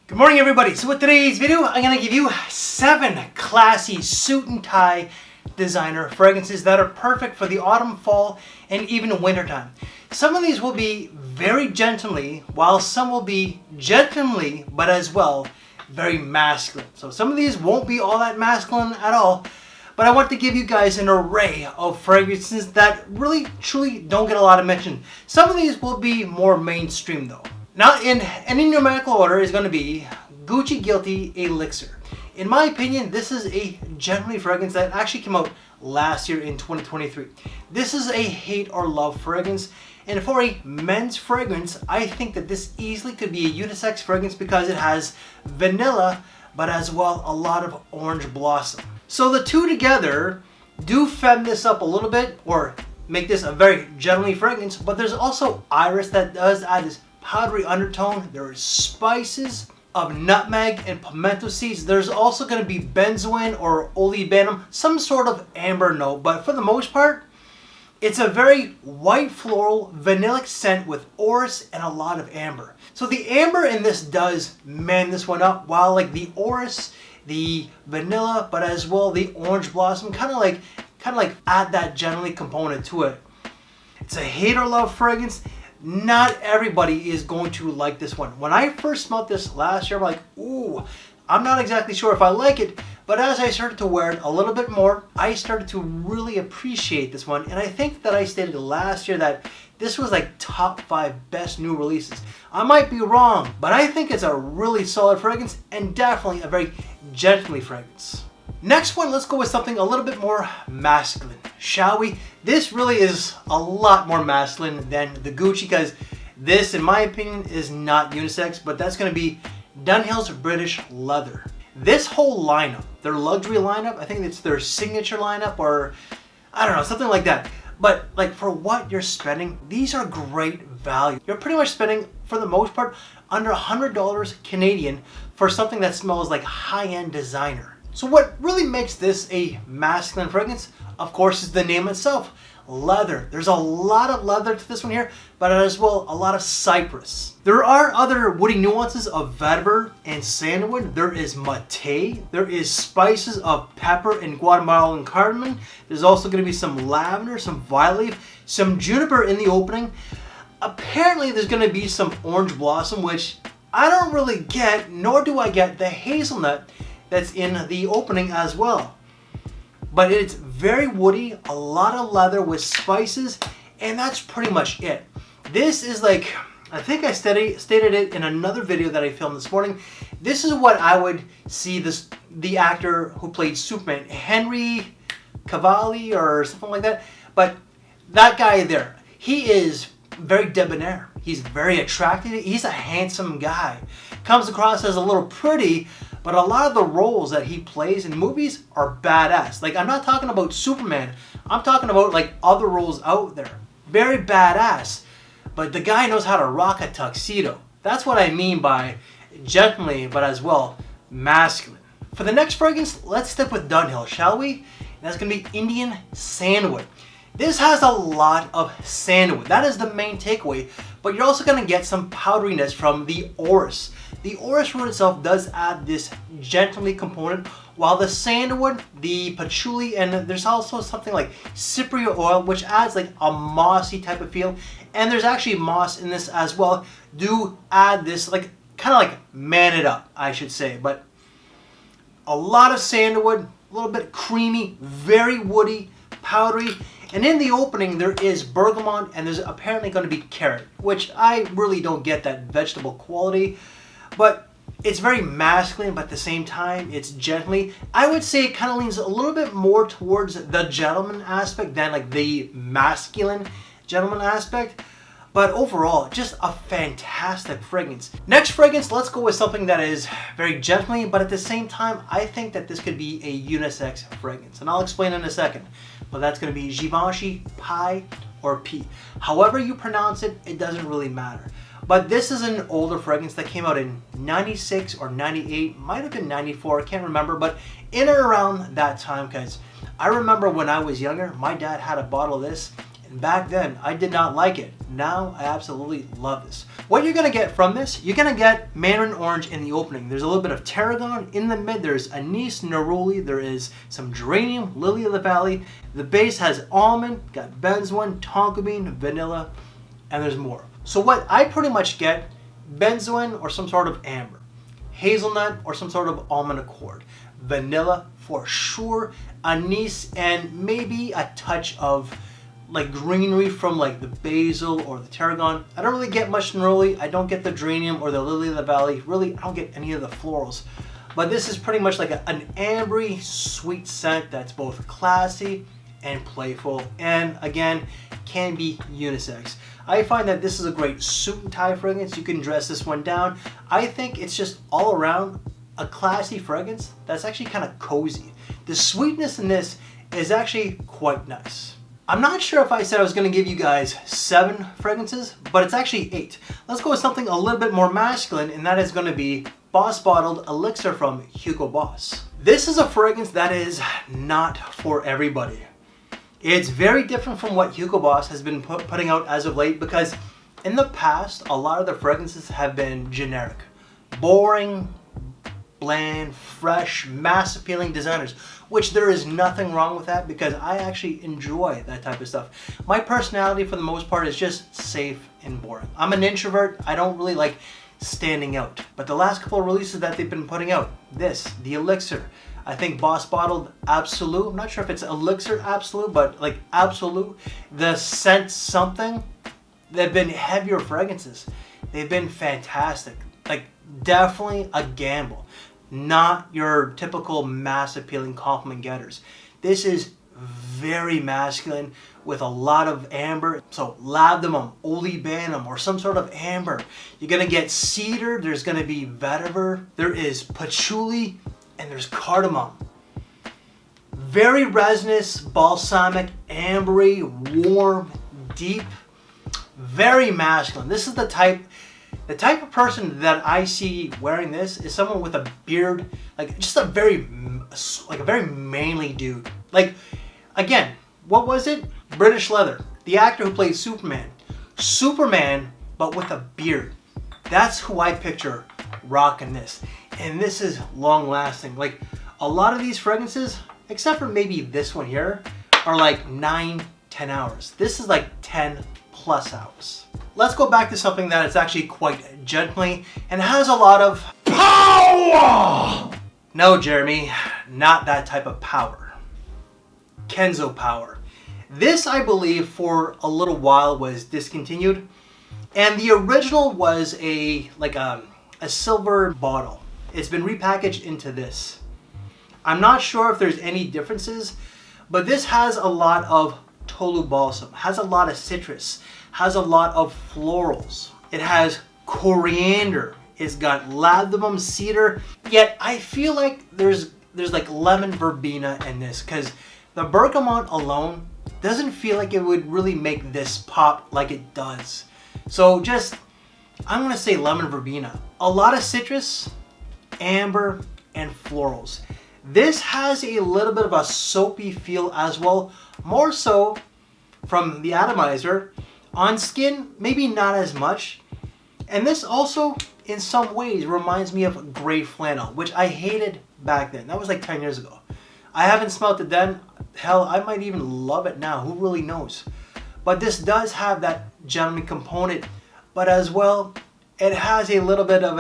Good morning, everybody. So with today's video, I'm going to give you 7 classy suit and tie designer fragrances that are perfect for the autumn, fall, and even winter time. Some of these will be very gentlemanly, while some will be gentlemanly, but as well, very masculine. So some of these won't be all that masculine at all, but I want to give you guys an array of fragrances that really, truly don't get a lot of mention. Some of these will be more mainstream though. Now, in any numerical order is going to be Gucci Guilty Elixir. In my opinion, this is a gentlemanly fragrance that actually came out last year in 2023. This is a hate or love fragrance, and for a men's fragrance, I think that this easily could be a unisex fragrance because it has vanilla, but as well a lot of orange blossom. So the two together do fem this up a little bit, or make this a very gentlemanly fragrance, but there's also iris that does add this powdery undertone. There is spices of nutmeg and pimento seeds. There's also going to be benzoin or olibanum, some sort of amber note, but for the most part, it's a very white floral vanillic scent with orris and a lot of amber. So the amber in this does man this one up, while like the orris, the vanilla, but as well the orange blossom kind of like add that gentlemanly component to it. It's a hate or love fragrance. Not everybody is going to like this one. When I first smelled this last year, I'm like, ooh, I'm not exactly sure if I like it. But as I started to wear it a little bit more, I started to really appreciate this one. And I think that I stated last year that this was like top 5 best new releases. I might be wrong, but I think it's a really solid fragrance and definitely a very gentlemanly fragrance. Next one, let's go with something a little bit more masculine, shall we? This really is a lot more masculine than the Gucci, because this, in my opinion, is not unisex, but that's going to be Dunhill's British Leather. This whole lineup, their luxury lineup, I think it's their signature lineup, or I don't know, something like that. But like for what you're spending, these are great value. You're pretty much spending, for the most part, under $100 Canadian for something that smells like high-end designer. So what really makes this a masculine fragrance, of course, is the name itself, leather. There's a lot of leather to this one here, but as well a lot of cypress. There are other woody nuances of vetiver and sandalwood. There is mate. There is spices of pepper and Guatemalan cardamom. There's also going to be some lavender, some violet leaf, some juniper in the opening. Apparently there's going to be some orange blossom, which I don't really get, nor do I get the hazelnut that's in the opening as well. But it's very woody, a lot of leather with spices, and that's pretty much it. This is like, I think I stated it in another video that I filmed this morning. This is what I would see the actor who played Superman, Henry Cavill or something like that. But that guy there, he is very debonair. He's very attractive. He's a handsome guy. Comes across as a little pretty, but a lot of the roles that he plays in movies are badass. Like, I'm not talking about Superman. I'm talking about like other roles out there. Very badass. But the guy knows how to rock a tuxedo. That's what I mean by gentlemanly, but as well masculine. For the next fragrance, let's stick with Dunhill, shall we? And that's going to be Indian Sandalwood. This has a lot of sandalwood. That is the main takeaway. But you're also going to get some powderiness from the orris. The orris root itself does add this gentlemanly component, while the sandalwood, the patchouli, and there's also something like cypriot oil, which adds like a mossy type of feel. And there's actually moss in this as well. Do add this, like, kind of like man it up, I should say. But a lot of sandalwood, a little bit creamy, very woody, powdery. And in the opening, there is bergamot, and there's apparently going to be carrot, which I really don't get that vegetable quality. But it's very masculine, but at the same time, it's gently. I would say it kind of leans a little bit more towards the gentleman aspect than like the masculine gentleman aspect. But overall, just a fantastic fragrance. Next fragrance, let's go with something that is very gently, but at the same time, I think that this could be a unisex fragrance. And I'll explain in a second. But that's going to be Jashi Pi or P. However you pronounce it, it doesn't really matter. But this is an older fragrance that came out in 96 or 98, might have been 94, I can't remember, but in and around that time, because I remember when I was younger, my dad had a bottle of this, And back then, I did not like it. Now, I absolutely love this. What you're gonna get from this, you're gonna get Mandarin Orange in the opening. There's a little bit of tarragon in the mid. There's anise, neroli. There is some geranium, lily of the valley. The base has almond, got benzoin, tonka bean, vanilla, and there's more. So what I pretty much get, benzoin or some sort of amber, hazelnut or some sort of almond accord, vanilla for sure, anise, and maybe a touch of like greenery from like the basil or the tarragon. I don't really get much neroli. I don't get the geranium or the lily of the valley. Really, I don't get any of the florals. But this is pretty much like an ambery sweet scent that's both classy and playful, and again, can be unisex. I find that this is a great suit and tie fragrance. You can dress this one down. I think it's just all around a classy fragrance that's actually kind of cozy. The sweetness in this is actually quite nice. I'm not sure if I said I was going to give you guys 7 fragrances, but it's actually 8. Let's go with something a little bit more masculine, and that is going to be Boss Bottled Elixir from Hugo Boss. This is a fragrance that is not for everybody. It's very different from what Hugo Boss has been putting out as of late, because in the past, a lot of the fragrances have been generic, boring, bland, fresh, mass appealing designers, which there is nothing wrong with that, because I actually enjoy that type of stuff. My personality for the most part is just safe and boring. I'm an introvert. I don't really like standing out. But the last couple of releases that they've been putting out, the Elixir, I think Boss Bottled Absolute, I'm not sure if it's Elixir Absolute, but like Absolute, the scent something, they've been heavier fragrances. They've been fantastic. Like definitely a gamble. Not your typical mass appealing compliment getters. This is very masculine with a lot of amber. So labdanum, olibanum, or some sort of amber. You're gonna get cedar, there's gonna be vetiver, there is patchouli, and there's cardamom. Very resinous, balsamic, ambery, warm, deep, very masculine. This is the type of person that I see wearing this is someone with a beard, like just a very manly dude. Like, again, what was it? British Leather, the actor who played Superman. Superman, but with a beard. That's who I picture rocking this. And this is long lasting. Like a lot of these fragrances, except for maybe this one here, are like 9-10 hours. This is like 10+ hours. Let's go back to something that is actually quite gently and has a lot of power. No, Jeremy, not that type of power. Kenzo Power. This, I believe, for a little while was discontinued, and the original was a silver bottle. It's been repackaged into this. I'm not sure if there's any differences, but this has a lot of Tolu balsam, has a lot of citrus, has a lot of florals. It has coriander. It's got labdanum, cedar. Yet I feel like there's like lemon verbena in this, because the bergamot alone doesn't feel like it would really make this pop like it does. So just, I'm gonna say lemon verbena. A lot of citrus, amber, and florals. This has a little bit of a soapy feel as well, more so from the atomizer. On skin, maybe not as much. And this also, in some ways, reminds me of gray flannel, which I hated back then. That was like 10 years ago. I haven't smelled it then. Hell, I might even love it now. Who really knows? But this does have that gentleman component, but as well, it has a little bit of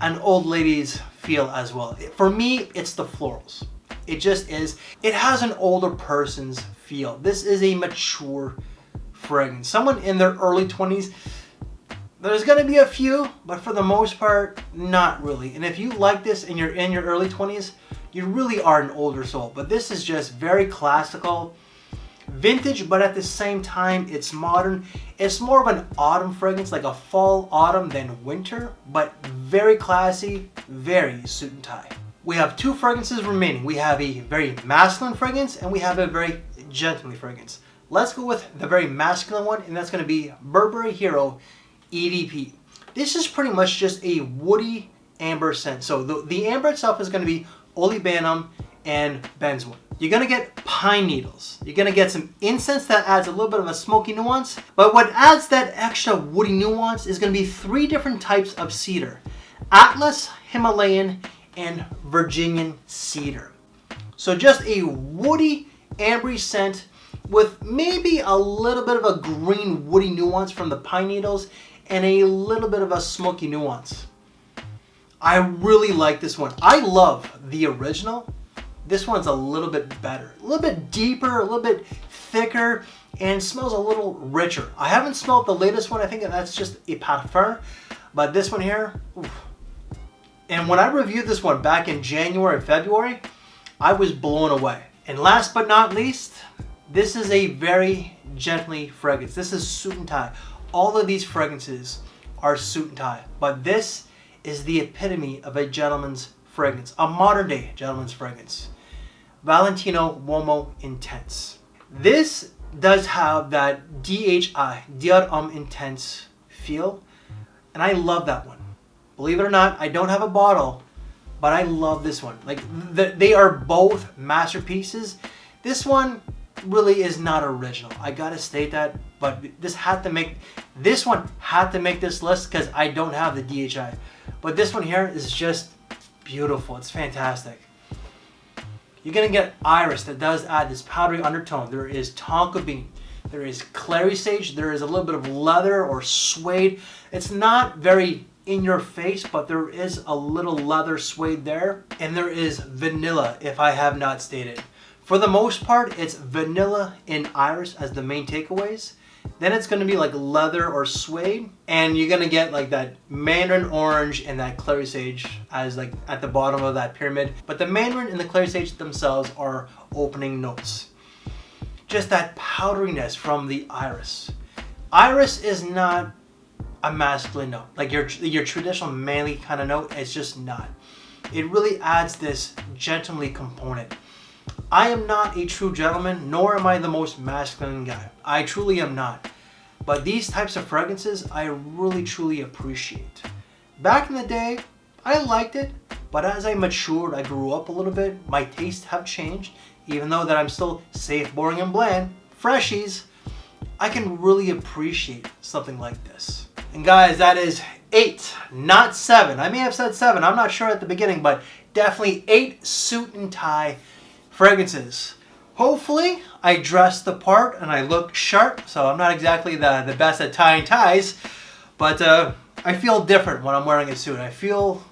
an old lady's feel as well. For me, it's the florals. It just is. It has an older person's feel. This is a mature fragrance. Someone in their early 20s, there's gonna be a few, but for the most part, not really. And if you like this and you're in your early 20s, you really are an older soul. But this is just very classical, vintage, but at the same time, it's modern. It's more of an autumn fragrance, like a fall autumn than winter, but very classy, very suit and tie. We have 2 fragrances remaining. We have a very masculine fragrance and we have a very gentleman fragrance. Let's go with the very masculine one, and that's going to be Burberry Hero EDP. This is pretty much just a woody amber scent. So the amber itself is going to be olibanum and benzoin. You're gonna get pine needles. You're gonna get some incense that adds a little bit of a smoky nuance. But what adds that extra woody nuance is gonna be 3 different types of cedar: Atlas, Himalayan, and Virginian cedar. So just a woody, ambery scent with maybe a little bit of a green woody nuance from the pine needles and a little bit of a smoky nuance. I really like this one. I love the original. This one's a little bit better, a little bit deeper, a little bit thicker, and smells a little richer. I haven't smelled the latest one. I think that's just a parfum, but this one here, oof. And when I reviewed this one back in January, February, I was blown away. And last but not least, this is a very gently fragrance. This is suit and tie. All of these fragrances are suit and tie, but this is the epitome of a gentleman's fragrance, a modern day gentleman's fragrance. Valentino Wo Intense. This does have that DHI, Dior Intense feel, and I love that one. Believe it or not, I don't have a bottle, but I love this one. Like, they are both masterpieces. This one really is not original. I gotta state that, but this one had to make this list because I don't have the DHI. But this one here is just beautiful. It's fantastic. You're gonna get iris that does add this powdery undertone. There is tonka bean. There is clary sage. There is a little bit of leather or suede. It's not very in your face, but there is a little leather suede there. And there is vanilla, if I have not stated. For the most part, it's vanilla and iris as the main takeaways. Then it's going to be like leather or suede, and you're going to get like that mandarin orange and that clary sage as like at the bottom of that pyramid. But the mandarin and the clary sage themselves are opening notes. Just that powderiness from the iris. Iris is not a masculine note, like your traditional manly kind of note. It's just not. It really adds this gentlemanly component. I am not a true gentleman, nor am I the most masculine guy. I truly am not. But these types of fragrances, I really truly appreciate. Back in the day, I liked it, but as I matured, I grew up a little bit, my tastes have changed, even though that I'm still safe, boring, and bland, freshies, I can really appreciate something like this. And guys, that is 8, not 7. I may have said 7, I'm not sure at the beginning, but definitely 8 suit and tie fragrances. Hopefully I dress the part and I look sharp, so I'm not exactly the best at tying ties, but I feel different when I'm wearing a suit. I feel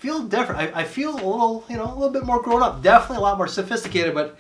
different. I feel a little, a little bit more grown up. Definitely a lot more sophisticated, but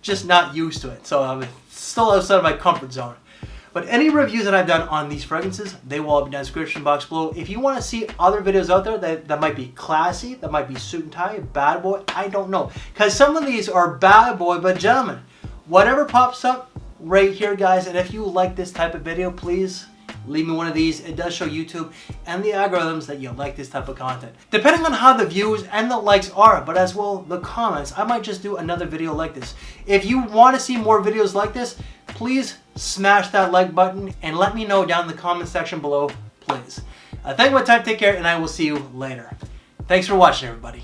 just not used to it. So I'm still outside of my comfort zone. But any reviews that I've done on these fragrances, they will all be in the description box below. If you want to see other videos out there that might be classy, that might be suit and tie, bad boy, I don't know. Because some of these are bad boy, but gentlemen, whatever pops up right here, guys. And if you like this type of video, please leave me one of these. It does show YouTube and the algorithms that you like this type of content. Depending on how the views and the likes are, but as well the comments, I might just do another video like this. If you want to see more videos like this, please smash that like button and let me know down in the comment section below, please. Thank you for your time, take care, and I will see you later. Thanks for watching, everybody.